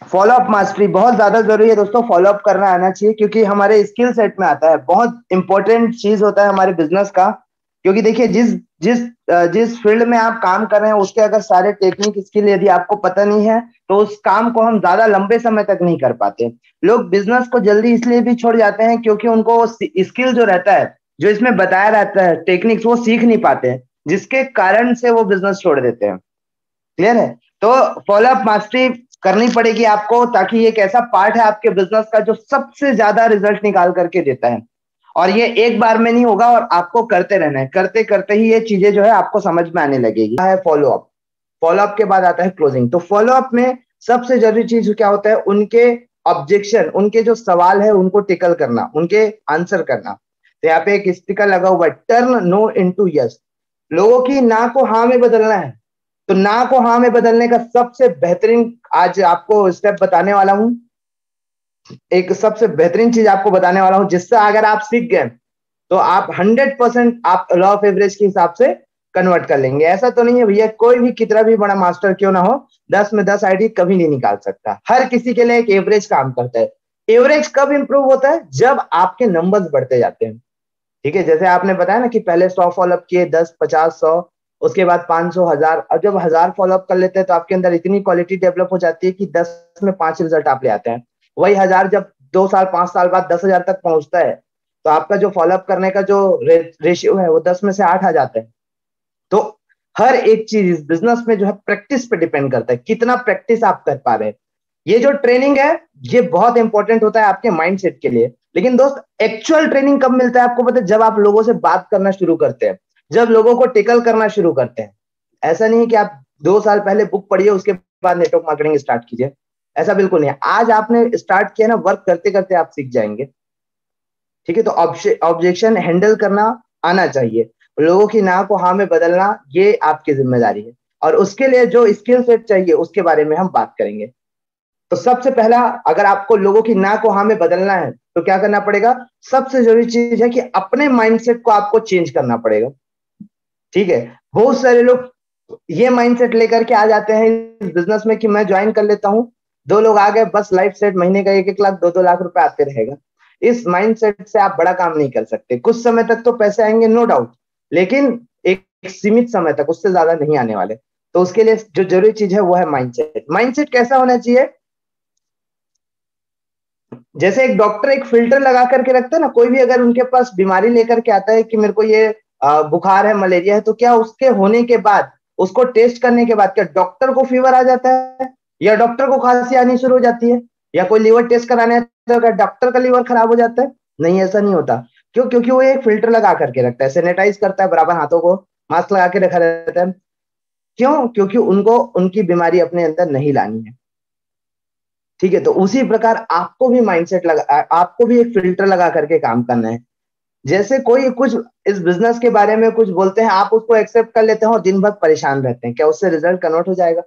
Follow up mastery बहुत ज्यादा जरूरी है दोस्तों। फॉलो अप करना आना चाहिए क्योंकि हमारे स्किल सेट में आता है, बहुत इंपॉर्टेंट चीज होता है हमारे बिजनेस का। क्योंकि देखिए जिस जिस जिस फील्ड में आप काम कर रहे हैं उसके अगर सारे टेक्निक स्किल यदि आपको पता नहीं है तो उस काम को हम ज्यादा लंबे समय तक नहीं कर पाते। लोग बिजनेस को जल्दी इसलिए भी छोड़ जाते हैं क्योंकि उनको स्किल जो रहता है, जो इसमें बताया रहता है टेक्निक्स, वो सीख नहीं पाते हैं, जिसके कारण से वो बिजनेस छोड़ देते हैं। क्लियर है? तो फॉलो अप मास्टरी करनी पड़ेगी आपको, ताकि ये एक ऐसा पार्ट है आपके बिजनेस का जो सबसे ज्यादा रिजल्ट निकाल करके देता है। और ये एक बार में नहीं होगा, और आपको करते रहना है, करते करते ही ये चीजें जो है आपको समझ में आने लगेगी। है फॉलो अप। फॉलो अप के बाद आता है क्लोजिंग। तो फॉलो अप में सबसे जरूरी चीज क्या होता है, उनके ऑब्जेक्शन, उनके जो सवाल है उनको टिकल करना, उनके आंसर करना। तो यहाँ पे एक स्टिकर लगा हुआ है, टर्न नो इनटू यस। लोगों की ना को हाँ में बदलना है। तो ना को हाँ में बदलने का सबसे बेहतरीन आज आपको स्टेप बताने वाला हूं। एक सबसे बेहतरीन चीज आपको बताने वाला हूं, जिससे अगर आप सीख गए तो आप 100% आप लॉ ऑफ एवरेज के हिसाब से कन्वर्ट कर लेंगे। ऐसा तो नहीं है भैया, कोई भी कितना भी बड़ा मास्टर क्यों ना हो, 10 में 10 आईडी कभी नहीं निकाल सकता। हर किसी के लिए एक एवरेज काम करता है। एवरेज कब इंप्रूव होता है? जब आपके नंबर्स बढ़ते जाते हैं। ठीक है, जैसे आपने बताया ना कि पहले 100 फॉलोअप किए, 10, 50, 100, उसके बाद 500, 1000। और जब 1000 फॉलोअप कर लेते हैं तो आपके अंदर इतनी क्वालिटी डेवलप हो जाती है कि 10 में 5 रिजल्ट आप ले आते हैं। वही 1000 जब 2 साल 5 साल बाद 10,000 तक पहुंचता है, तो आपका जो फॉलोअप करने का जो रेशियो है वो 10 में से 8 आ जाता है। तो हर एक चीज इस बिजनेस में जो है प्रैक्टिस पे डिपेंड करता है, कितना प्रैक्टिस आप कर पा रहे हैं। ये जो ट्रेनिंग है ये बहुत इंपॉर्टेंट होता है आपके माइंडसेट के लिए। लेकिन दोस्त, एक्चुअल ट्रेनिंग कब मिलता है आपको पता है? जब आप लोगों से बात करना शुरू करते हैं, जब लोगों को टिकल करना शुरू करते हैं। ऐसा नहीं है कि आप 2 साल पहले बुक पढ़िए उसके बाद नेटवर्क मार्केटिंग स्टार्ट कीजिए। ऐसा बिल्कुल नहीं है। आज आपने स्टार्ट किया ना, वर्क करते करते आप सीख जाएंगे। ठीक है, तो ऑब्जेक्शन हैंडल करना आना चाहिए। लोगों की ना को हाँ में बदलना ये आपकी जिम्मेदारी है। और उसके लिए जो स्किल सेट चाहिए उसके बारे में हम बात करेंगे। तो सबसे पहला, अगर आपको लोगों की ना को हाँ में बदलना है तो क्या करना पड़ेगा? सबसे जरूरी चीज है कि अपने माइंडसेट को आपको चेंज करना पड़ेगा। ठीक है, बहुत सारे लोग ये माइंडसेट लेकर के आ जाते हैं इस बिजनेस में कि मैं ज्वाइन कर लेता हूं, 2 लोग आ गए, बस लाइफ सेट, महीने का 1-1 लाख 2-2 लाख रुपए आते रहेगा। इस माइंडसेट से आप बड़ा काम नहीं कर सकते। कुछ समय तक तो पैसे आएंगे, नो डाउट, लेकिन एक सीमित समय तक, उससे ज्यादा नहीं आने वाले। तो उसके लिए जो जरूरी चीज है वो है माइंडसेट। माइंडसेट कैसा होना चाहिए? जैसे एक डॉक्टर एक फिल्टर लगा करके रखता है ना, कोई भी अगर उनके पास बीमारी लेकर के आता है कि मेरे को ये बुखार है, मलेरिया है, तो क्या उसके होने के बाद, उसको टेस्ट करने के बाद, क्या डॉक्टर को फीवर आ जाता है, या डॉक्टर को खांसी आनी शुरू हो जाती है, या कोई लीवर टेस्ट कराने आता है तो क्या डॉक्टर का लीवर खराब हो जाता है? नहीं, ऐसा नहीं होता। क्यों? क्योंकि वो एक फिल्टर लगा करके रखता है, सैनिटाइज करता है बराबर हाथों को, मास्क लगा के रखा रहता है। क्यों? क्योंकि उनको उनकी बीमारी अपने अंदर नहीं लानी है। ठीक है, तो उसी प्रकार आपको भी माइंडसेट लगा, आपको भी एक फिल्टर लगा करके काम करना है। जैसे कोई कुछ इस बिजनेस के बारे में कुछ बोलते हैं, आप उसको एक्सेप्ट कर लेते हैं और दिन भर परेशान रहते हैं, क्या उससे रिजल्ट कन्वर्ट हो जाएगा?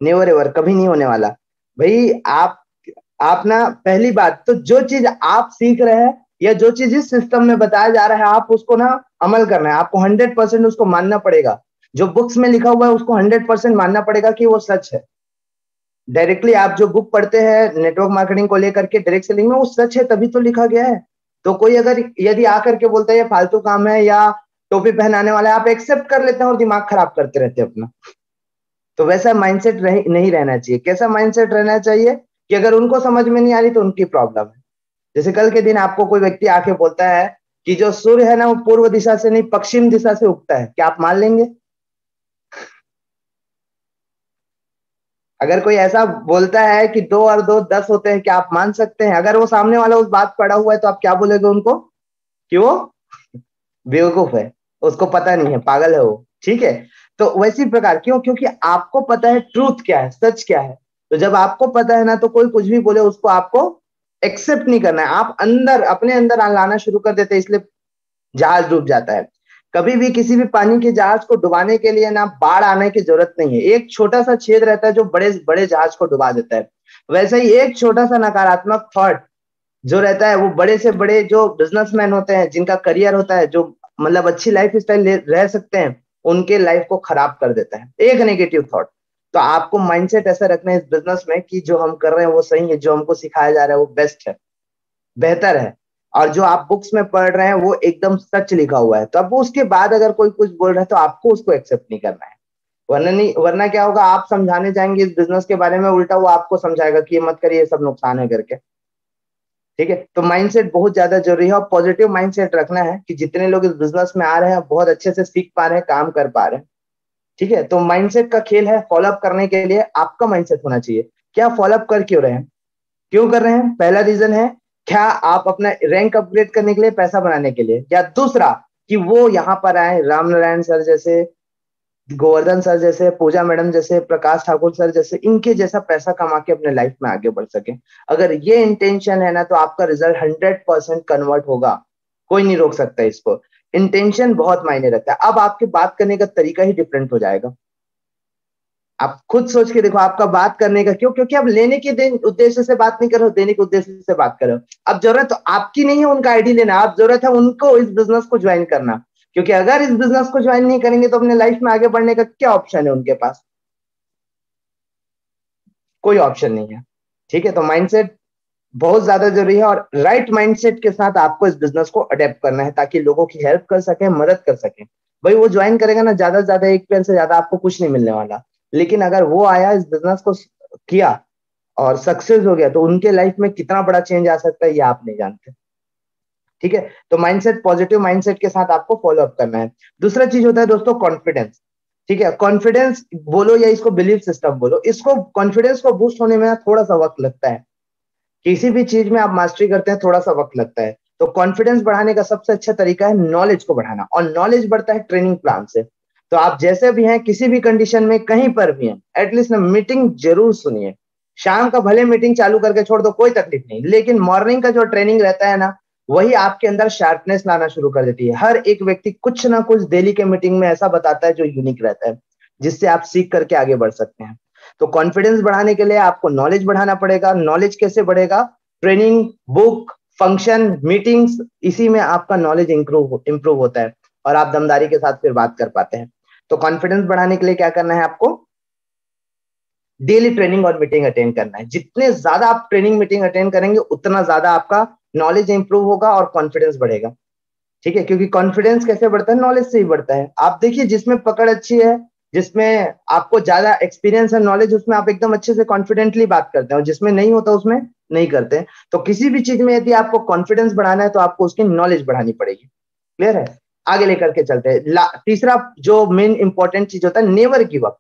नेवर एवर, कभी नहीं होने वाला। भाई आप ना, पहली बात तो जो चीज आप सीख रहे हैं या जो चीज इस सिस्टम में बताया जा रहा है, आप उसको ना अमल करना है। आपको 100% उसको मानना पड़ेगा। जो बुक्स में लिखा हुआ है उसको 100% मानना पड़ेगा कि वो सच है। डायरेक्टली आप जो बुक पढ़ते हैं नेटवर्क मार्केटिंग को लेकर के, डायरेक्ट सेलिंग में, वो सच है तभी तो लिखा गया है। तो कोई अगर यदि आकर के बोलता है ये फालतू काम है या टोपी पहनाने वाला है, आप एक्सेप्ट कर लेते हैं और दिमाग खराब करते रहते हैं अपना। तो वैसा माइंडसेट नहीं रहना चाहिए। कैसा माइंडसेट रहना चाहिए कि अगर उनको समझ में नहीं आ रही तो उनकी प्रॉब्लम है। जैसे कल के दिन आपको कोई व्यक्ति आके बोलता है कि जो सूर्य है ना वो पूर्व दिशा से नहीं पश्चिम दिशा से उगता है, क्या आप मान लेंगे? अगर कोई ऐसा बोलता है कि 2 और 2 10 होते हैं, क्या आप मान सकते हैं? अगर वो सामने वाला उस बात पढ़ा हुआ है तो आप क्या बोलेगे उनको? कि वो बेवकूफ है, उसको पता नहीं है, पागल है वो। ठीक है, तो वैसी प्रकार, क्यों? क्योंकि आपको पता है ट्रूथ क्या है, सच क्या है। तो जब आपको पता है ना, तो कोई कुछ भी बोले उसको आपको एक्सेप्ट नहीं करना है। आप अंदर, अपने अंदर लाना शुरू कर देते हैं, इसलिए जहाज डूब जाता है। कभी भी किसी भी पानी के जहाज को डुबाने के लिए ना बाढ़ आने की जरूरत नहीं है, एक छोटा सा छेद रहता है जो बड़े बड़े जहाज को डुबा देता है। वैसे ही एक छोटा सा नकारात्मक थॉट जो रहता है, वो बड़े से बड़े जो बिजनेसमैन होते हैं, जिनका करियर होता है, जो मतलब अच्छी लाइफ स्टाइल रह सकते हैं, उनके लाइफ को खराब कर देता है एक नेगेटिव थॉट। तो आपको माइंडसेट ऐसा रखना है इस बिजनेस में कि जो हम कर रहे हैं वो सही है, जो हमको सिखाया जा रहा है वो बेस्ट है, बेहतर है, और जो आप बुक्स में पढ़ रहे हैं वो एकदम सच लिखा हुआ है। तो अब उसके बाद अगर कोई कुछ बोल रहा है तो आपको उसको एक्सेप्ट नहीं करना है, वरना नहीं, वरना क्या होगा, आप समझाने जाएंगे इस बिजनेस के बारे में, उल्टा वो आपको समझाएगा कि ये मत करिए, ये सब नुकसान है करके। ठीक है, तो माइंडसेट बहुत ज्यादा जरूरी है, और पॉजिटिव माइंडसेट रखना है कि जितने लोग इस बिजनेस में आ रहे हैं बहुत अच्छे से सीख पा रहे हैं, काम कर पा रहे हैं। ठीक है, तो माइंडसेट का खेल है, फॉलोअप करने के लिए आपका माइंडसेट होना चाहिए। क्या फॉलोअप कर क्यों रहे हैं, क्यों कर रहे हैं? पहला रीजन है, क्या आप अपना रैंक अपग्रेड करने के लिए, पैसा बनाने के लिए, या दूसरा कि वो यहाँ पर आए, राम नारायण सर जैसे, गोवर्धन सर जैसे, पूजा मैडम जैसे, प्रकाश ठाकुर सर जैसे, इनके जैसा पैसा कमा के अपने लाइफ में आगे बढ़ सके। अगर ये इंटेंशन है ना तो आपका रिजल्ट 100% कन्वर्ट होगा, कोई नहीं रोक सकता इसको। इंटेंशन बहुत मायने रखता है। अब आपके बात करने का तरीका ही डिफरेंट हो जाएगा। आप खुद सोच के देखो आपका बात करने का क्यों, क्योंकि आप लेने के उद्देश्य से बात नहीं कर रहे हो, देने के उद्देश्य से बात कर रहे हो। अब जरूरत तो आपकी नहीं है उनका आईडी लेना, आप जरूरत है उनको इस बिजनेस को ज्वाइन करना, क्योंकि अगर इस बिजनेस को ज्वाइन नहीं करेंगे तो अपने लाइफ में आगे बढ़ने का क्या ऑप्शन है उनके पास? कोई ऑप्शन नहीं है। ठीक है, तो माइंडसेट बहुत ज्यादा जरूरी है, और राइट माइंडसेट के साथ आपको इस बिजनेस को अडेप्ट करना है ताकि लोगों की हेल्प कर सके, मदद कर सके। भाई वो ज्वाइन करेगा ना, ज्यादा से ज्यादा एक पेन से ज्यादा आपको कुछ नहीं मिलने वाला, लेकिन अगर वो आया, इस बिजनेस को किया और सक्सेस हो गया, तो उनके लाइफ में कितना बड़ा चेंज आ सकता है ये आप नहीं जानते। ठीक है, तो माइंडसेट, पॉजिटिव माइंडसेट के साथ आपको फॉलो अप करना है। दूसरा चीज होता है दोस्तों कॉन्फिडेंस। ठीक है, कॉन्फिडेंस बोलो या इसको बिलीफ सिस्टम बोलो, इसको कॉन्फिडेंस को बूस्ट होने में थोड़ा सा वक्त लगता है। किसी भी चीज में आप मास्टरी करते हैं थोड़ा सा वक्त लगता है। तो कॉन्फिडेंस बढ़ाने का सबसे अच्छा तरीका है नॉलेज को बढ़ाना, और नॉलेज बढ़ता है ट्रेनिंग प्लान से। तो आप जैसे भी हैं, किसी भी कंडीशन में, कहीं पर भी हैं, एटलीस्ट ना मीटिंग जरूर सुनिए। शाम का भले मीटिंग चालू करके छोड़ दो, कोई तकलीफ नहीं, लेकिन मॉर्निंग का जो ट्रेनिंग रहता है ना, वही आपके अंदर शार्पनेस लाना शुरू कर देती है। हर एक व्यक्ति कुछ ना कुछ डेली के मीटिंग में ऐसा बताता है जो यूनिक रहता है, जिससे आप सीख करके आगे बढ़ सकते हैं। तो कॉन्फिडेंस बढ़ाने के लिए आपको नॉलेज बढ़ाना पड़ेगा। नॉलेज कैसे बढ़ेगा? ट्रेनिंग, बुक, फंक्शन, मीटिंग्स, इसी में आपका नॉलेज इंप्रूव होता है, और आप दमदारी के साथ फिर बात कर पाते हैं। तो कॉन्फिडेंस बढ़ाने के लिए क्या करना है आपको? डेली ट्रेनिंग और मीटिंग अटेंड करना है। जितने ज्यादा आप ट्रेनिंग मीटिंग अटेंड करेंगे उतना ज्यादा आपका नॉलेज इंप्रूव होगा और कॉन्फिडेंस बढ़ेगा। ठीक है, क्योंकि कॉन्फिडेंस कैसे बढ़ता है? नॉलेज से ही बढ़ता है। आप देखिए, जिसमें पकड़ अच्छी है, जिसमें आपको ज्यादा एक्सपीरियंस है, नॉलेज, उसमें आप एकदम अच्छे से कॉन्फिडेंटली बात करते हैं, और जिसमें नहीं होता उसमें नहीं करते। तो किसी भी चीज में यदि आपको कॉन्फिडेंस बढ़ाना है तो आपको उसकी नॉलेज बढ़ानी पड़ेगी। क्लियर है? आगे लेकर के चलते हैं। तीसरा जो मेन इंपॉर्टेंट चीज होता है, नेवर गिव अप।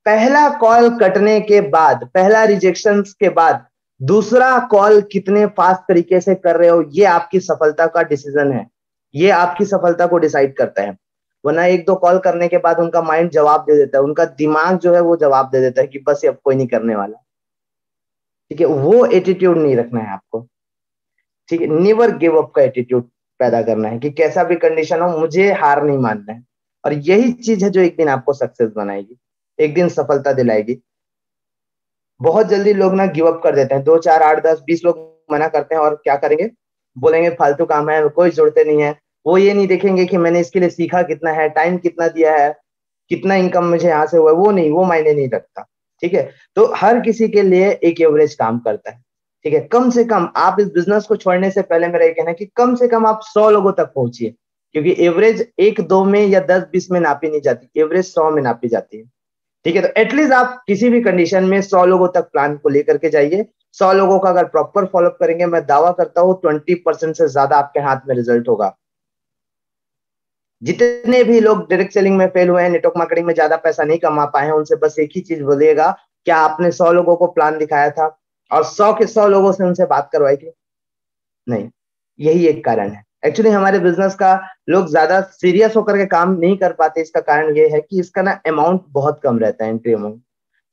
पहला कॉल कटने के बाद, पहला रिजेक्शन के बाद दूसरा कॉल कितने फास्ट तरीके से कर रहे हो, ये आपकी सफलता का डिसीजन है, ये आपकी सफलता को डिसाइड करता है। वरना एक दो कॉल करने के बाद उनका माइंड जवाब दे देता है, उनका दिमाग जो है वो जवाब दे देता है कि बस ये अब कोई नहीं करने वाला। ठीक है, वो एटीट्यूड नहीं रखना है आपको। ठीक है, नेवर गिव अप का एटीट्यूड पैदा करना है कि कैसा भी कंडीशन हो मुझे हार नहीं मानना है। और यही चीज है जो एक दिन आपको सक्सेस बनाएगी, एक दिन सफलता दिलाएगी। बहुत जल्दी लोग ना गिव अप कर देते हैं, 2 4 8 10 20 लोग मना करते हैं, और क्या करेंगे? बोलेंगे फालतू काम है, कोई जोड़ते नहीं है। वो ये नहीं देखेंगे कि मैंने इसके लिए सीखा कितना है, टाइम कितना दिया है, कितना इनकम मुझे यहाँ से हुआ है, वो नहीं, वो मायने नहीं रखता। ठीक है, तो हर किसी के लिए एक एवरेज काम करता है। ठीक है, कम से कम आप इस बिजनेस को छोड़ने से पहले मेरा ये कहना है कि कम से कम आप 100 लोगों तक पहुंचिए, क्योंकि एवरेज 1 2 में या 10 20 में नापी नहीं जाती, एवरेज 100 में नापी जाती है। ठीक है, तो एटलीस्ट आप किसी भी कंडीशन में 100 लोगों तक प्लान को लेकर के जाइए। 100 लोगों का अगर प्रॉपर फॉलोअप करेंगे, मैं दावा करता हूँ 20% से ज्यादा आपके हाथ में रिजल्ट होगा। जितने भी लोग डायरेक्ट सेलिंग में फेल हुए हैं, नेटवर्क मार्केटिंग में ज्यादा पैसा नहीं कमा पाए हैं, उनसे बस एक ही चीज बोलिएगा, क्या आपने 100 लोगों को प्लान दिखाया था और 100 के 100 लोगों से उनसे बात करवाई थी? नहीं। यही एक कारण है एक्चुअली हमारे बिजनेस का, लोग ज्यादा सीरियस होकर के काम नहीं कर पाते। इसका कारण ये है कि इसका ना अमाउंट बहुत कम रहता है, एंट्री अमाउंट।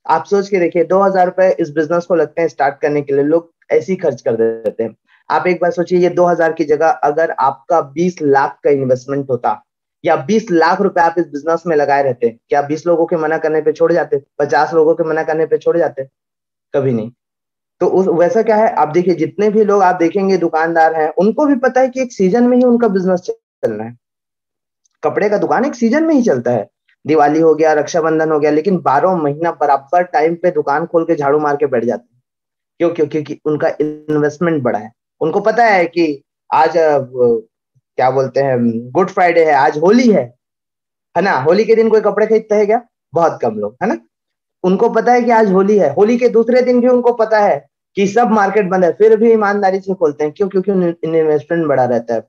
आप सोच के देखिए, 2,000 रुपए इस बिजनेस को लगते हैं स्टार्ट करने के लिए, लोग ऐसे ही खर्च कर देते हैं। आप एक बार सोचिए, ये 2,000 की जगह अगर आपका 20 लाख का इन्वेस्टमेंट होता, या 20 लाख रुपए आप इस बिजनेस में लगाए रहते, क्या 20 लोगों के मना करने पे छोड़ जाते? 50 लोगों के मना करने पे छोड़ जाते? कभी नहीं। तो उस वैसा क्या है, आप देखिए, जितने भी लोग आप देखेंगे दुकानदार हैं, उनको भी पता है कि एक सीजन में ही उनका बिजनेस चलना है। कपड़े का दुकान एक सीजन में ही चलता है। दिवाली हो गया, रक्षाबंधन हो गया, लेकिन 12 महीना बराबर टाइम पे दुकान खोल के झाड़ू मार के बैठ जाते हैं। क्यों? क्यों? क्योंकि उनका इन्वेस्टमेंट बड़ा है। उनको पता है कि आज क्या बोलते हैं, गुड फ्राइडे है, आज होली है ना? होली के दिन कोई कपड़े खरीदता है क्या? बहुत कम लोग, है ना? उनको पता है कि आज होली है, होली के दूसरे दिन भी उनको पता है कि सब मार्केट बंद है, फिर भी ईमानदारी से खोलते हैं। क्यों? क्योंकि इन्वेस्टमेंट बड़ा रहता है।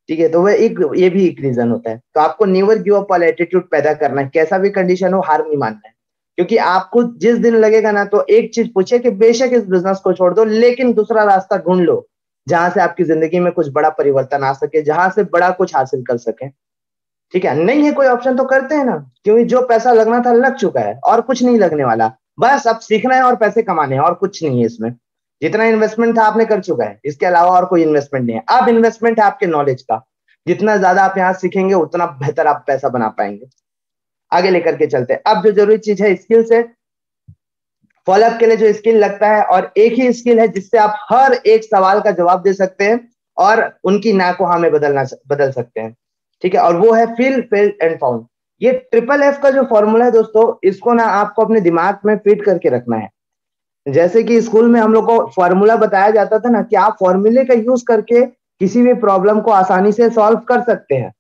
ठीक है, तो वह एक, ये भी एक रीजन होता है। तो आपको नेवर गिव अप वाला एटीट्यूड पैदा करना है, कैसा भी कंडीशन हो हार नहीं मानना है। क्योंकि आपको जिस दिन लगेगा ना, तो एक चीज पूछे कि बेशक इस बिजनेस को छोड़ दो, लेकिन दूसरा रास्ता ढूंढ लो जहां से आपकी जिंदगी में कुछ बड़ा परिवर्तन आ सके, जहां से बड़ा कुछ हासिल कर सके। ठीक है, नहीं है कोई ऑप्शन तो करते हैं ना, क्योंकि जो पैसा लगना था लग चुका है, और कुछ नहीं लगने वाला। बस अब सीखना है और पैसे कमाने हैं, और कुछ नहीं है इसमें। जितना इन्वेस्टमेंट था आपने कर चुका है, इसके अलावा और कोई इन्वेस्टमेंट नहीं है। अब इन्वेस्टमेंट है आपके नॉलेज का। जितना ज्यादा आप यहाँ सीखेंगे उतना बेहतर आप पैसा बना पाएंगे। आगे लेकर के चलते हैं। अब जो जरूरी चीज है, स्किल सेट। फॉलोअप के लिए जो स्किल लगता है, और एक ही स्किल है जिससे आप हर एक सवाल का जवाब दे सकते हैं और उनकी ना को हाँ में बदल सकते हैं। ठीक है, और वो है फील, फेल्ट एंड फाउंड। ये ट्रिपल एफ का जो फॉर्मूला है दोस्तों, इसको ना आपको अपने दिमाग में फिट करके रखना है। जैसे कि स्कूल में हम लोग को फॉर्मूला बताया जाता था ना, कि आप फॉर्मूले का यूज करके किसी भी प्रॉब्लम को आसानी से सॉल्व कर सकते हैं।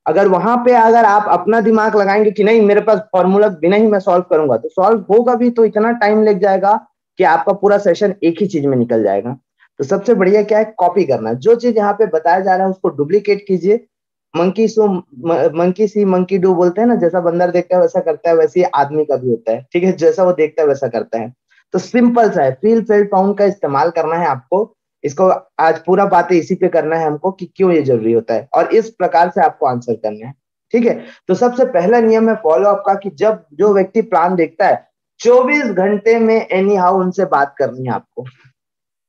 अगर वहां पे अगर आप अपना दिमाग लगाएंगे कि नहीं मेरे पास फॉर्मूला बिना ही मैं सॉल्व करूंगा, तो सॉल्व होगा भी तो इतना टाइम लग जाएगा कि आपका पूरा सेशन एक ही चीज में निकल जाएगा। तो सबसे बढ़िया क्या है, कॉपी करना। जो चीज यहाँ पे बताया जा रहा है उसको डुप्लीकेट कीजिए। Monkey so monkey C monkey do बोलते हैं ना, जैसा बंदर देखता है वैसा करता है, वैसे ही आदमी का भी होता है। ठीक है, जैसा वो देखता है वैसा करता है। तो सिंपल सा है, फील फेल फाउंड का इस्तेमाल करना है आपको। इसको आज पूरा बातें इसी पे करना है हमको कि क्यों ये जरूरी होता है, और इस प्रकार से आपको आंसर करना है। ठीक है, तो सबसे पहला नियम है फॉलो अप का, कि जब जो व्यक्ति प्लान देखता है, 24 घंटे में एनी हाउ उनसे बात करनी है आपको।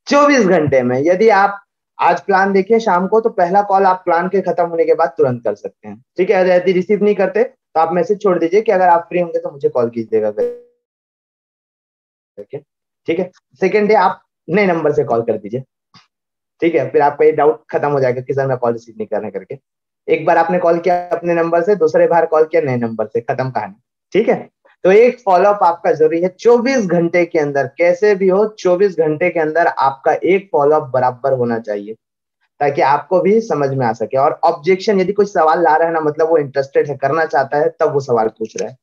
24 घंटे में, यदि आप आज प्लान देखिए शाम को, तो पहला कॉल आप प्लान के खत्म होने के बाद तुरंत कर सकते हैं। ठीक है, यदि रिसीव नहीं करते तो आप मैसेज छोड़ दीजिए कि अगर आप फ्री होंगे तो मुझे कॉल कीजिएगा करके। ठीक है, सेकेंड डे आप नए नंबर से कॉल कर दीजिए। ठीक है, फिर आपका ये डाउट खत्म हो जाएगा कि सर मैं कॉल रिसीव नहीं करने करके। एक बार आपने कॉल किया अपने नंबर से, दूसरे बार कॉल किया नए नंबर से, खत्म कहानी। ठीक है, तो एक फॉलोअप आपका जरूरी है। 24 घंटे के अंदर, कैसे भी हो 24 घंटे के अंदर आपका एक फॉलोअप बराबर होना चाहिए, ताकि आपको भी समझ में आ सके। और ऑब्जेक्शन, यदि कोई सवाल ला रहा है ना, मतलब वो इंटरेस्टेड है, करना चाहता है, तब वो सवाल पूछ रहा है।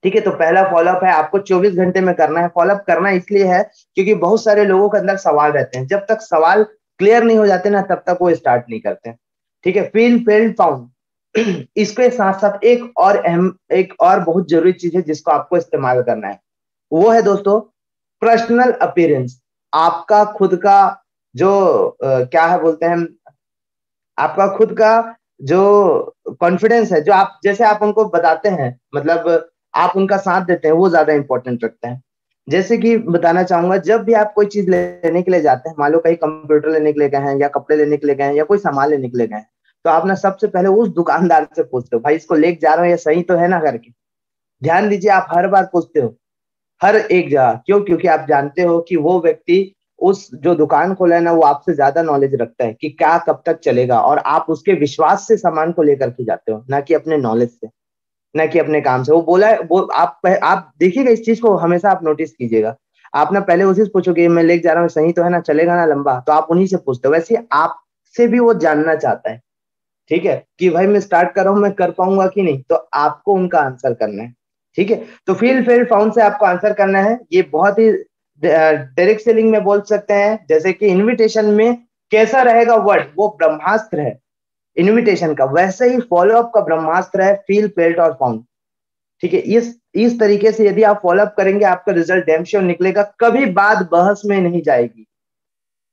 ठीक है, तो पहला फॉलोअप है, आपको 24 घंटे में करना है। फॉलोअप करना इसलिए है क्योंकि बहुत सारे लोगों के अंदर सवाल रहते हैं, जब तक सवाल क्लियर नहीं हो जाते ना, तब तक वो स्टार्ट नहीं करते। ठीक है, फील फेल्ड फाउंड। इसके साथ साथ एक और बहुत जरूरी चीज है जिसको आपको इस्तेमाल करना है, वो है दोस्तों पर्सनल अपीयरेंस। आपका खुद का जो क्या है बोलते हैं, आपका खुद का जो कॉन्फिडेंस है, जो आप जैसे आप उनको बताते हैं, मतलब आप उनका साथ देते हैं, वो ज्यादा इंपॉर्टेंट रखता है। जैसे कि बताना चाहूंगा, जब भी आप कोई चीज लेने के लिए जाते हैं, मान लो कहीं कंप्यूटर लेने के लिए गए हैं, या कपड़े लेने के लिए गए हैं, या कोई सामान लेने के लिए गए हैं, तो आप ना सबसे पहले उस दुकानदार से पूछते हो, भाई इसको लेके जा रहे हो, ये सही तो है ना करके। ध्यान दीजिए, आप हर बार पूछते हो, हर एक जगह। क्यों? क्योंकि आप जानते हो कि वो व्यक्ति, उस जो दुकान खोला है ना, वो आपसे ज्यादा नॉलेज रखता है कि क्या कब तक चलेगा, और आप उसके विश्वास से सामान को लेकर के जाते हो, ना कि अपने नॉलेज से, ना कि अपने काम से। वो बोला है, वो आप देखिएगा, इस चीज को हमेशा आप नोटिस कीजिएगा। आप ना पहले उसी से पूछोगे, मैं लेके जा रहा हूँ सही तो है ना, चलेगा ना लंबा, तो आप उन्हीं से पूछते हो। वैसे आपसे भी वो जानना चाहता है, ठीक है, कि भाई मैं स्टार्ट कर रहा हूं, मैं कर पाऊंगा कि नहीं, तो आपको उनका आंसर करना है। ठीक है, तो फील फेल फाउंड से आपको आंसर करना है। ये बहुत ही डायरेक्ट सेलिंग में बोल सकते हैं, जैसे कि इनविटेशन में कैसा रहेगा वर्ड, वो ब्रह्मास्त्र है इनविटेशन का, वैसे ही फॉलोअप का ब्रह्मास्त्र है फील फेल्ट और फाउंड। ठीक है, इस तरीके से यदि आप फॉलोअप करेंगे, आपका रिजल्ट डैम श्योर निकलेगा। कभी बात बहस में नहीं जाएगी,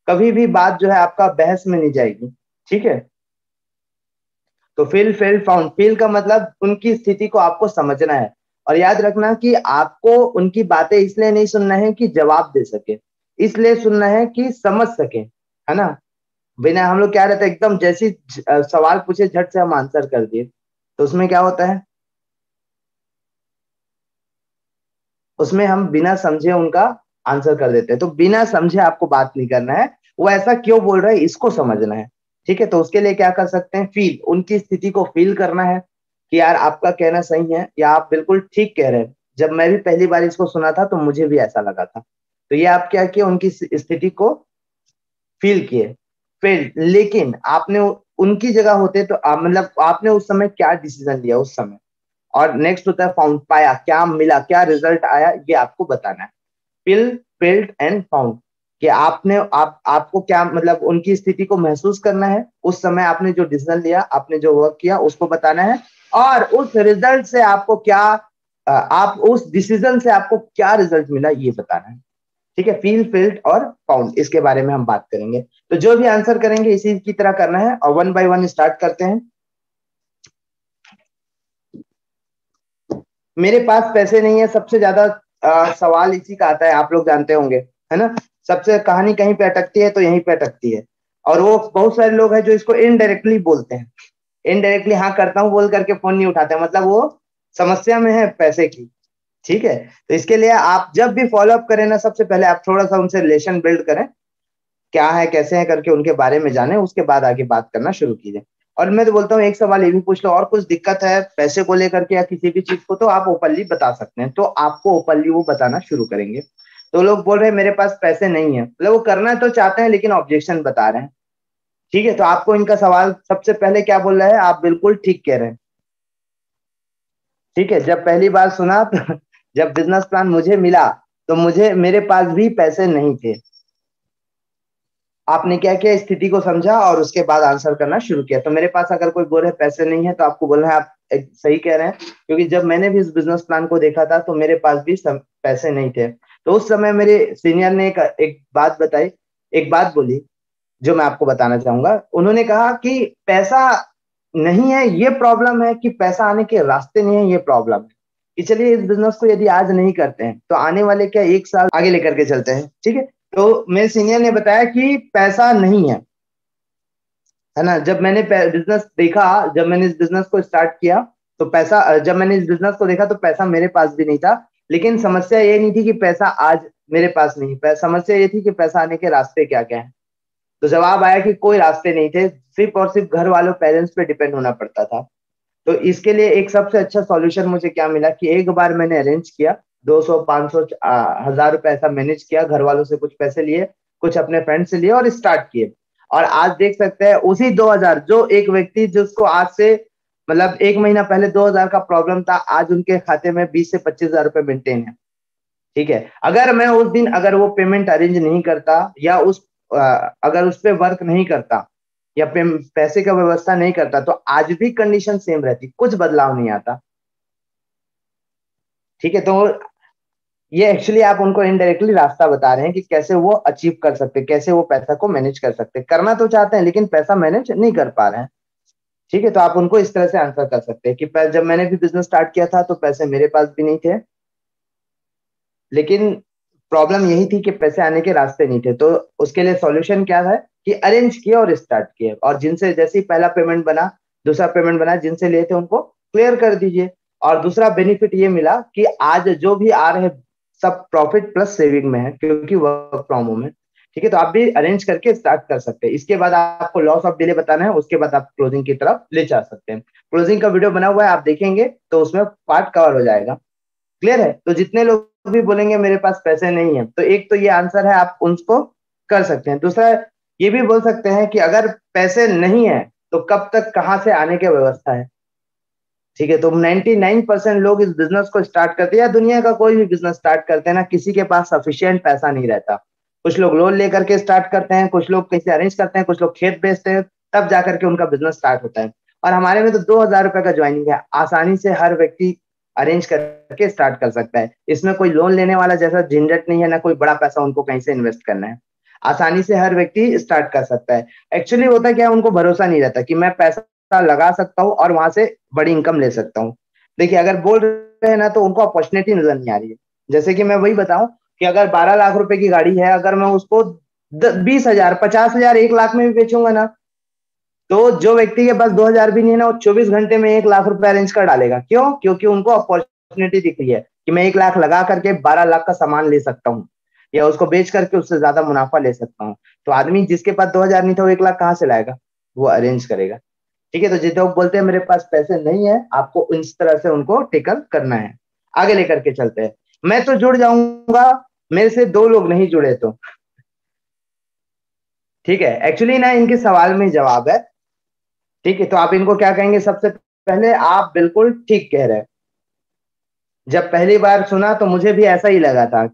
कभी भी बात जो है आपका बहस में नहीं जाएगी। ठीक है, तो फील फेल फाउंड, फील का मतलब उनकी स्थिति को आपको समझना है। और याद रखना कि आपको उनकी बातें इसलिए नहीं सुनना है कि जवाब दे सके, इसलिए सुनना है कि समझ सके, है ना? बिना, हम लोग क्या रहता है, एकदम जैसी सवाल पूछे झट से हम आंसर कर दिए, तो उसमें क्या होता है, उसमें हम बिना समझे उनका आंसर कर देते हैं। तो बिना समझे आपको बात नहीं करना है, वो ऐसा क्यों बोल रहा है इसको समझना है। ठीक है, तो उसके लिए क्या कर सकते हैं, फील, उनकी स्थिति को फील करना है। कि यार आपका कहना सही है या आप बिल्कुल ठीक कह रहे हैं, जब मैं भी पहली बार इसको सुना था तो मुझे भी ऐसा लगा था। तो ये आप क्या किए, उनकी स्थिति को फील किए, फिर लेकिन आपने उनकी जगह होते तो मतलब आपने उस समय क्या डिसीजन लिया उस समय। और नेक्स्ट होता है फाउंड, पाया क्या, मिला क्या, रिजल्ट आया, ये आपको बताना है। फील, फिल्ड एंड फाउंड, कि आपने आपको क्या मतलब उनकी स्थिति को महसूस करना है, उस समय आपने जो डिसीजन लिया, आपने जो वर्क किया उसको बताना है, और उस रिजल्ट से आपको क्या आप उस डिसीजन से आपको क्या रिजल्ट मिला ये बताना है। ठीक है, फील, फिल्ड और फाउंड, इसके बारे में हम बात करेंगे। तो जो भी आंसर करेंगे इसी की तरह करना है, और वन बाय वन स्टार्ट करते हैं। मेरे पास पैसे नहीं है, सबसे ज्यादा सवाल इसी का आता है, आप लोग जानते होंगे, है ना। सबसे कहानी कहीं पे अटकती है तो यहीं पे अटकती है। और वो बहुत सारे लोग हैं जो इसको इनडायरेक्टली बोलते हैं, इनडायरेक्टली हाँ करता हूँ बोल करके फोन नहीं उठाते, मतलब वो समस्या में है पैसे की। ठीक है, तो इसके लिए आप जब भी फॉलो अप करें ना, सबसे पहले आप थोड़ा सा उनसे रिलेशन बिल्ड करें, क्या है कैसे है करके उनके बारे में जाने, उसके बाद आगे बात करना शुरू कीजिए। और मैं तो बोलता हूँ एक सवाल ये भी पूछ लो, और कुछ दिक्कत है पैसे को लेकर के या किसी भी चीज को, तो आप ओपनली बता सकते हैं, तो आपको ओपनली वो बताना शुरू करेंगे। तो लोग बोल रहे हैं मेरे पास पैसे नहीं है, मतलब वो करना तो चाहते हैं लेकिन ऑब्जेक्शन बता रहे हैं। ठीक है, तो आपको इनका सवाल सबसे पहले क्या बोल रहा है, आप बिल्कुल ठीक कह रहे हैं। ठीक है, जब पहली बार सुना तो जब बिजनेस प्लान मुझे मिला तो मुझे मेरे पास भी पैसे नहीं थे। आपने क्या किया, स्थिति को समझा और उसके बाद आंसर करना शुरू किया। तो मेरे पास अगर कोई बोले पैसे नहीं है तो आपको बोलना है आप सही कह रहे हैं, क्योंकि जब मैंने भी इस बिजनेस प्लान को देखा था तो मेरे पास भी पैसे नहीं थे। तो उस समय मेरे सीनियर ने एक बात बताई, एक बात बोली जो मैं आपको बताना चाहूंगा। उन्होंने कहा कि पैसा नहीं है ये प्रॉब्लम है, कि पैसा आने के रास्ते नहीं है ये प्रॉब्लम है। कि चलिए इस बिजनेस को यदि आज नहीं करते हैं तो आने वाले क्या एक साल आगे लेकर के चलते हैं। ठीक है, तो मेरे सीनियर ने बताया कि पैसा नहीं है ना। जब मैंने बिजनेस देखा, जब मैंने इस बिजनेस को स्टार्ट किया तो पैसा, जब मैंने इस बिजनेस को देखा तो पैसा मेरे पास भी नहीं था। लेकिन समस्या ये नहीं थी कि पैसा आज मेरे पास नहीं, समस्या ये थी कि पैसा आने के रास्ते क्या क्या है। तो जवाब आया कि कोई रास्ते नहीं थे, सिर्फ और सिर्फ घर वालों, पेरेंट्स पे डिपेंड होना पड़ता था। तो इसके लिए एक सबसे अच्छा सॉल्यूशन मुझे क्या मिला कि एक बार मैंने अरेंज किया, 200 500 1000 रुपए ऐसा मैनेज किया, घर वालों से कुछ पैसे लिए, कुछ अपने फ्रेंड से लिए और स्टार्ट किए। और आज देख सकते हैं उसी 2000, जो एक व्यक्ति जिसको आज से मतलब एक महीना पहले 2000 का प्रॉब्लम था, आज उनके खाते में 20 से 25 हजार रुपए मेंटेन है। ठीक है, अगर मैं उस दिन अगर वो पेमेंट अरेंज नहीं करता या अगर उस पर वर्क नहीं करता या पैसे का व्यवस्था नहीं करता तो आज भी कंडीशन सेम रहती, कुछ बदलाव नहीं आता। ठीक है, तो ये एक्चुअली आप उनको इनडायरेक्टली रास्ता बता रहे हैं कि कैसे वो अचीव कर सकते, कैसे वो पैसा को मैनेज कर सकते, करना तो चाहते हैं लेकिन पैसा मैनेज नहीं कर पा रहे हैं। ठीक है, तो आप उनको इस तरह से आंसर कर सकते हैं कि जब मैंने भी बिजनेस स्टार्ट किया था तो पैसे मेरे पास भी नहीं थे, लेकिन प्रॉब्लम यही थी कि पैसे आने के रास्ते नहीं थे। तो उसके लिए सॉल्यूशन क्या है कि अरेंज किए और स्टार्ट किए, और जिनसे जैसे ही पहला पेमेंट बना, दूसरा पेमेंट बना, जिनसे लिए थे उनको क्लियर कर दीजिए। और दूसरा बेनिफिट ये मिला कि आज जो भी आ रहे सब प्रॉफिट प्लस सेविंग में है, क्योंकि वर्क फ्रॉम होम है। ठीक है, तो आप भी अरेंज करके स्टार्ट कर सकते हैं। इसके बाद आपको लॉस ऑफ डिले बताना है, उसके बाद आप क्लोजिंग की तरफ ले जा सकते हैं। क्लोजिंग का वीडियो बना हुआ है, आप देखेंगे तो उसमें पार्ट कवर हो जाएगा। क्लियर है, तो जितने लोग भी बोलेंगे मेरे पास पैसे नहीं है, तो एक तो ये आंसर है, आप उसको कर सकते हैं। दूसरा ये भी बोल सकते हैं कि अगर पैसे नहीं है तो कब तक कहां से आने की व्यवस्था है। ठीक है, तो 99% लोग इस बिजनेस को स्टार्ट करते हैं या दुनिया का कोई भी बिजनेस स्टार्ट करते हैं ना, किसी के पास सफिशियंट पैसा नहीं रहता। कुछ लोग लोन लेकर के स्टार्ट करते हैं, कुछ लोग कैसे अरेंज करते हैं, कुछ लोग खेत बेचते हैं, तब जाकर के उनका बिजनेस स्टार्ट होता है। और हमारे में तो 2000 रुपए का ज्वाइनिंग है, आसानी से हर व्यक्ति अरेंज करके स्टार्ट कर सकता है। इसमें कोई लोन लेने वाला जैसा झंझट नहीं है, ना कोई बड़ा पैसा उनको कहीं से इन्वेस्ट करना है। आसानी से हर व्यक्ति स्टार्ट कर सकता है। एक्चुअली होता क्या है, उनको भरोसा नहीं रहता कि मैं पैसा लगा सकता हूँ और वहां से बड़ी इनकम ले सकता हूँ। देखिए, अगर बोल रहे हैं ना तो उनको अपॉर्चुनिटी नजर नहीं आ रही है। जैसे कि मैं वही बताऊं कि अगर 12 लाख रुपए की गाड़ी है, अगर मैं उसको 20 हजार 50 हजार 1 लाख में भी बेचूंगा ना, तो जो व्यक्ति के पास 2000 भी नहीं है ना, वो 24 घंटे में 1 लाख रुपए अरेंज कर डालेगा। क्यों? क्योंकि उनको अपॉर्चुनिटी दिख रही है कि मैं 1 लाख लगा करके 12 लाख का सामान ले सकता हूँ, या उसको बेच करके उससे ज्यादा मुनाफा ले सकता हूँ। तो आदमी जिसके पास 2000 नहीं था वो 1 लाख कहाँ से लाएगा, वो अरेंज करेगा। ठीक है, तो जितने लोग बोलते हैं मेरे पास पैसे नहीं है, आपको इस तरह से उनको टेकल करना है। आगे लेकर के चलते हैं। मैं तो जुड़ जाऊंगा, मेरे से दो लोग नहीं जुड़े तो। ठीक है, एक्चुअली ना इनके सवाल में ही जवाब है। ठीक है, तो आप इनको क्या कहेंगे? सबसे पहले आप बिल्कुल ठीक कह रहे हैं। जब पहली बार सुना तो मुझे भी ऐसा ही लगा था।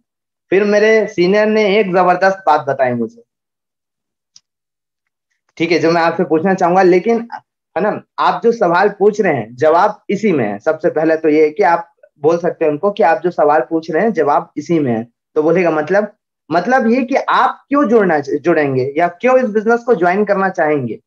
फिर मेरे सीनियर ने एक जबरदस्त बात बताई मुझे। ठीक है, जो मैं आपसे पूछना चाहूंगा, लेकिन है ना, आप जो सवाल पूछ रहे हैं जवाब इसी में है। सबसे पहले तो ये है कि आप बोल सकते हैं उनको कि आप जो सवाल पूछ रहे हैं जवाब इसी में है। तो बोलेगा मतलब ये कि आप क्यों जुड़ेंगे या क्यों इस बिजनेस को ज्वाइन करना चाहेंगे।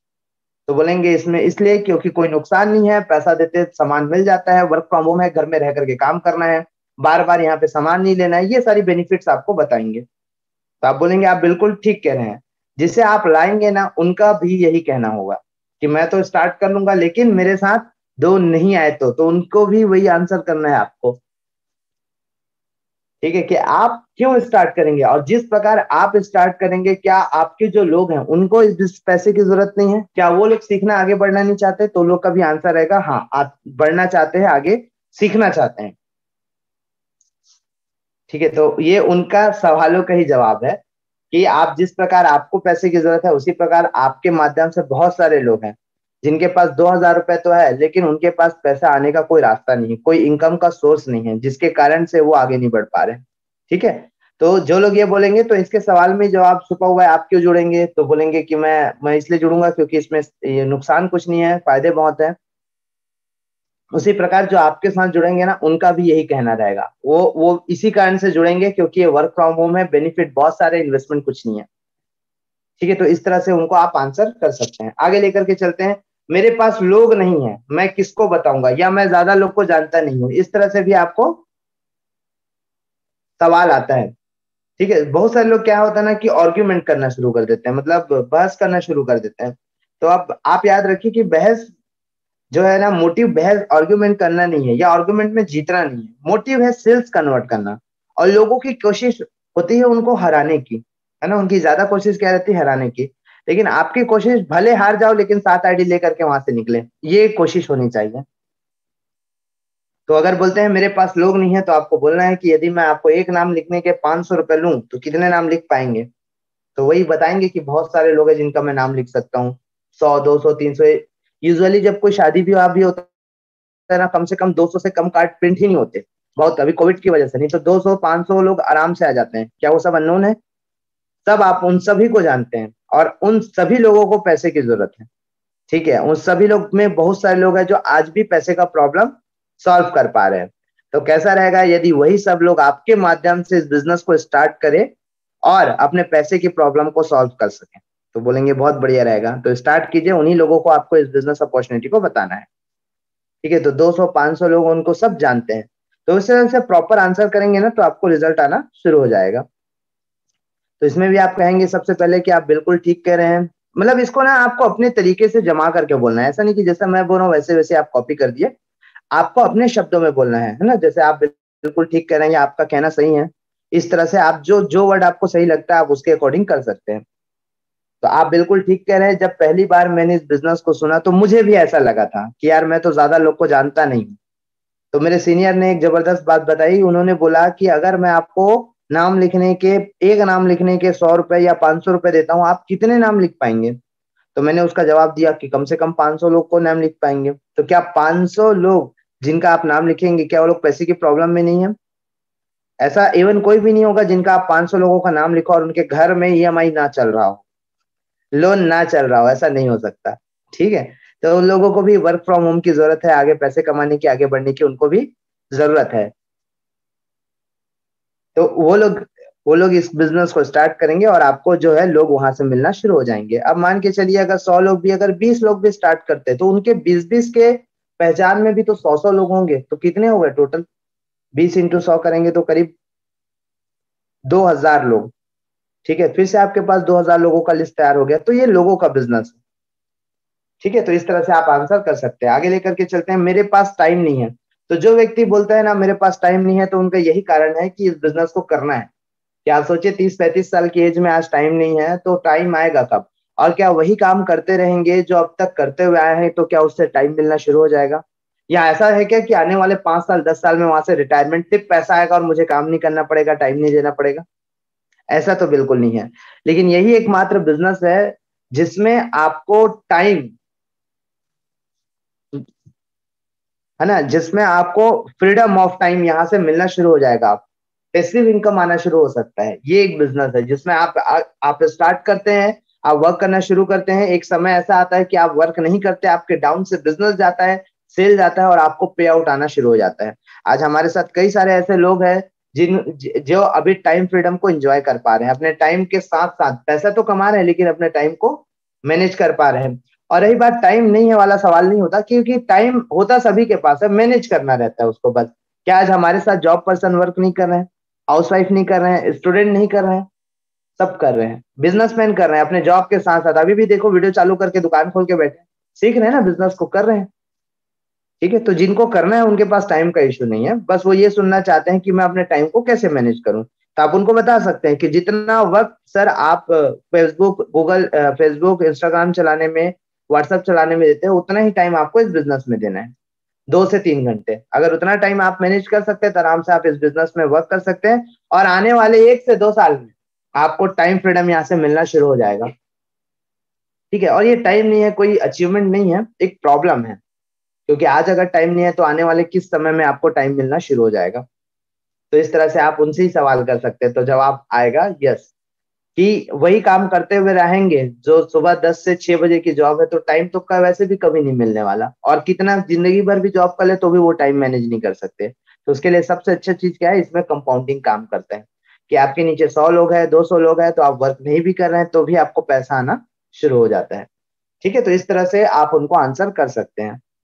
तो बोलेंगे इसमें इसलिए क्योंकि कोई नुकसान नहीं है, पैसा देते सामान मिल जाता है, वर्क फ्रॉम होम है, घर में रह करके काम करना है, बार बार यहाँ पे सामान नहीं लेना है, ये सारी बेनिफिट्स आपको बताएंगे। तो आप बोलेंगे आप बिल्कुल ठीक कह रहे हैं। जिसे आप लाएंगे ना उनका भी यही कहना होगा कि मैं तो स्टार्ट कर लूंगा, लेकिन मेरे साथ दो नहीं आए तो उनको भी वही आंसर करना है आपको। ठीक है, कि आप क्यों स्टार्ट करेंगे और जिस प्रकार आप स्टार्ट करेंगे, क्या आपके जो लोग हैं उनको इस पैसे की जरूरत नहीं है? क्या वो लोग सीखना आगे बढ़ना नहीं चाहते? तो लोग का भी आंसर रहेगा हाँ, आप बढ़ना चाहते हैं, आगे सीखना चाहते हैं। ठीक है, तो ये उनका सवालों का ही जवाब है कि आप जिस प्रकार आपको पैसे की जरूरत है, उसी प्रकार आपके माध्यम से बहुत सारे लोग हैं जिनके पास 2,000 रुपए तो है, लेकिन उनके पास पैसा आने का कोई रास्ता नहीं है, कोई इनकम का सोर्स नहीं है, जिसके कारण से वो आगे नहीं बढ़ पा रहे। ठीक है, तो जो लोग ये बोलेंगे तो इसके सवाल में जवाब छुपा हुआ है। आप क्यों जुड़ेंगे? तो बोलेंगे कि मैं इसलिए जुड़ूंगा क्योंकि इसमें ये नुकसान कुछ नहीं है, फायदे बहुत है। उसी प्रकार जो आपके साथ जुड़ेंगे ना उनका भी यही कहना रहेगा, वो इसी कारण से जुड़ेंगे क्योंकि ये वर्क फ्रॉम होम है, बेनिफिट बहुत सारे, इन्वेस्टमेंट कुछ नहीं है। ठीक है, तो इस तरह से उनको आप आंसर कर सकते हैं। आगे लेकर के चलते हैं। मेरे पास लोग नहीं है, मैं किसको बताऊंगा, या मैं ज्यादा लोग को जानता नहीं हूं, इस तरह से भी आपको सवाल आता है। ठीक है, बहुत सारे लोग क्या होता है ना कि आर्ग्यूमेंट करना शुरू कर देते हैं, मतलब बहस करना शुरू कर देते हैं। तो अब आप याद रखिए कि बहस जो है ना, मोटिव बहस आर्ग्यूमेंट करना नहीं है या आर्ग्यूमेंट में जीतना नहीं है, मोटिव है सेल्स कन्वर्ट करना। और लोगों की कोशिश होती है उनको हराने की, है ना, उनकी ज्यादा कोशिश क्या रहती है? हराने की। लेकिन आपकी कोशिश भले हार जाओ लेकिन 7 आईडी लेकर के वहां से निकले, ये कोशिश होनी चाहिए। तो अगर बोलते हैं मेरे पास लोग नहीं है, तो आपको बोलना है कि यदि मैं आपको एक नाम लिखने के 500 रुपए लूं तो कितने नाम लिख पाएंगे? तो वही बताएंगे कि बहुत सारे लोग हैं जिनका मैं नाम लिख सकता हूँ, 100, 200, 300। यूजुअली जब कोई शादी विवाह भी होता है ना, कम से कम 200 से कम कार्ड प्रिंट ही नहीं होते। बहुत अभी कोविड की वजह से, नहीं तो 200 500 लोग आराम से आ जाते हैं। क्या वो सब अननोन है? सब आप उन सभी को जानते हैं और उन सभी लोगों को पैसे की जरूरत है। ठीक है, उन सभी लोग में बहुत सारे लोग हैं जो आज भी पैसे का प्रॉब्लम सॉल्व कर पा रहे हैं। तो कैसा रहेगा यदि वही सब लोग आपके माध्यम से इस बिजनेस को स्टार्ट करें और अपने पैसे की प्रॉब्लम को सॉल्व कर सकें? तो बोलेंगे बहुत बढ़िया रहेगा, तो स्टार्ट कीजिए। उन्हीं लोगों को आपको इस बिजनेस अपॉर्चुनिटी को बताना है। ठीक है, तो 200 500 लोग उनको सब जानते हैं। तो इस तरह से प्रॉपर आंसर करेंगे ना तो आपको रिजल्ट आना शुरू हो जाएगा। तो इसमें भी आप कहेंगे सबसे पहले कि आप बिल्कुल ठीक कह रहे हैं। मतलब इसको ना आपको अपने तरीके से जमा करके बोलना है, ऐसा नहीं कि जैसा मैं बोल रहा हूँ वैसे वैसे आप कॉपी कर दिए। आपको अपने शब्दों में बोलना है ना, जैसे आप बिल्कुल ठीक कह रहे हैं या आपका कहना सही है, इस तरह से आप जो जो वर्ड आपको सही लगता है आप उसके अकॉर्डिंग कर सकते हैं। तो आप बिल्कुल ठीक कह रहे हैं। जब पहली बार मैंने इस बिजनेस को सुना तो मुझे भी ऐसा लगा था कि यार मैं तो ज्यादा लोग को जानता नहीं हूँ। तो मेरे सीनियर ने एक जबरदस्त बात बताई, उन्होंने बोला कि अगर मैं आपको नाम लिखने के एक नाम लिखने के 100 रुपए या 500 रुपए देता हूँ, आप कितने नाम लिख पाएंगे? तो मैंने उसका जवाब दिया कि कम से कम 500 लोग को नाम लिख पाएंगे। तो क्या 500 लोग जिनका आप नाम लिखेंगे, क्या वो लोग पैसे की प्रॉब्लम में नहीं है? ऐसा इवन कोई भी नहीं होगा जिनका आप 500 लोगों का नाम लिखो और उनके घर में ईएमआई ना चल रहा हो, लोन ना चल रहा हो, ऐसा नहीं हो सकता। ठीक है, तो उन लोगों को भी वर्क फ्रॉम होम की जरूरत है, आगे पैसे कमाने की, आगे बढ़ने की उनको भी जरूरत है। तो वो लोग इस बिजनेस को स्टार्ट करेंगे और आपको जो है लोग वहां से मिलना शुरू हो जाएंगे। अब मान के चलिए अगर 100 लोग भी, अगर 20 लोग भी स्टार्ट करते हैं तो उनके 20 20 के पहचान में भी तो 100 100 लोग होंगे, तो कितने हो गए टोटल? 20 × 100 करेंगे तो करीब 2,000 लोग। ठीक है, फिर से आपके पास 2,000 लोगों का लिस्ट तैयार हो गया, तो ये लोगों का बिजनेस है। ठीक है, तो इस तरह से आप आंसर कर सकते हैं। आगे लेकर के चलते हैं। मेरे पास टाइम नहीं है। तो जो व्यक्ति बोलता है ना मेरे पास टाइम नहीं है, तो उनका यही कारण है कि इस बिजनेस को करना है। क्या आप सोचिए 30 35 साल की एज में आज टाइम नहीं है, तो टाइम आएगा कब? और क्या वही काम करते रहेंगे जो अब तक करते हुए आए हैं, तो क्या उससे टाइम मिलना शुरू हो जाएगा? या ऐसा है क्या कि आने वाले 5 साल 10 साल में वहां से रिटायरमेंट टिप पैसा आएगा और मुझे काम नहीं करना पड़ेगा, टाइम नहीं देना पड़ेगा? ऐसा तो बिल्कुल नहीं है। लेकिन यही एकमात्र बिजनेस है जिसमें आपको टाइम, है ना, जिसमें आपको फ्रीडम ऑफ टाइम यहाँ से मिलना शुरू हो जाएगा। आप पैसिव इनकम आना शुरू हो सकता है। ये एक बिजनेस है जिसमें आप स्टार्ट करते हैं, आप वर्क करना शुरू करते हैं, एक समय ऐसा आता है कि आप वर्क नहीं करते, आपके डाउन से बिजनेस जाता है, सेल जाता है और आपको पे आउट आना शुरू हो जाता है। आज हमारे साथ कई सारे ऐसे लोग हैं जो अभी टाइम फ्रीडम को एंजॉय कर पा रहे हैं, अपने टाइम के साथ साथ पैसा तो कमा रहे हैं लेकिन अपने टाइम को मैनेज कर पा रहे हैं। और रही बात टाइम नहीं है वाला, सवाल नहीं होता, क्योंकि टाइम होता सभी के पास है, मैनेज करना रहता है उसको बस। क्या आज हमारे साथ जॉब पर्सन वर्क नहीं कर रहे हैं, हाउस वाइफ नहीं कर रहे हैं, स्टूडेंट नहीं कर रहे हैं? सब कर रहे हैं, बिजनेसमैन कर रहे हैं अपने जॉब के साथ साथ। अभी भी देखो वीडियो चालू करके दुकान खोल के बैठे हैं, सीख रहे हैं ना, बिजनेस को कर रहे हैं। ठीक है, तो जिनको करना है उनके पास टाइम का इश्यू नहीं है, बस वो ये सुनना चाहते हैं कि मैं अपने टाइम को कैसे मैनेज करूं। तो आप उनको बता सकते हैं कि जितना वक्त सर आप फेसबुक इंस्टाग्राम चलाने में, व्हाट्सएप चलाने में देते हैं, उतना ही टाइम आपको इस बिजनेस में देना है। 2 से 3 घंटे अगर उतना टाइम आप मैनेज कर सकते हैं तो आराम से आप इस बिजनेस में वर्क कर सकते हैं। और आने वाले 1 से 2 साल में आपको टाइम फ्रीडम यहाँ से मिलना शुरू हो जाएगा। ठीक है, और ये टाइम नहीं है, कोई अचीवमेंट नहीं है, एक प्रॉब्लम है। क्योंकि आज अगर टाइम नहीं है तो आने वाले किस समय में आपको टाइम मिलना शुरू हो जाएगा? तो इस तरह से आप उनसे ही सवाल कर सकते हैं, तो जवाब आएगा यस। कि वही काम करते हुए रहेंगे जो सुबह 10 से 6 बजे की जॉब है, तो टाइम तो का वैसे भी कभी नहीं मिलने वाला, और कितना जिंदगी भर भी जॉब कर ले तो भी वो टाइम मैनेज नहीं कर सकते। तो उसके लिए सबसे अच्छा चीज क्या है, इसमें कंपाउंडिंग काम करते हैं। कि आपके नीचे 100 लोग हैं, 200 लोग हैं, तो आप वर्क नहीं भी कर रहे हैं तो भी आपको पैसा आना शुरू हो जाता है। ठीक है, तो इस तरह से आप उनको आंसर कर सकते हैं।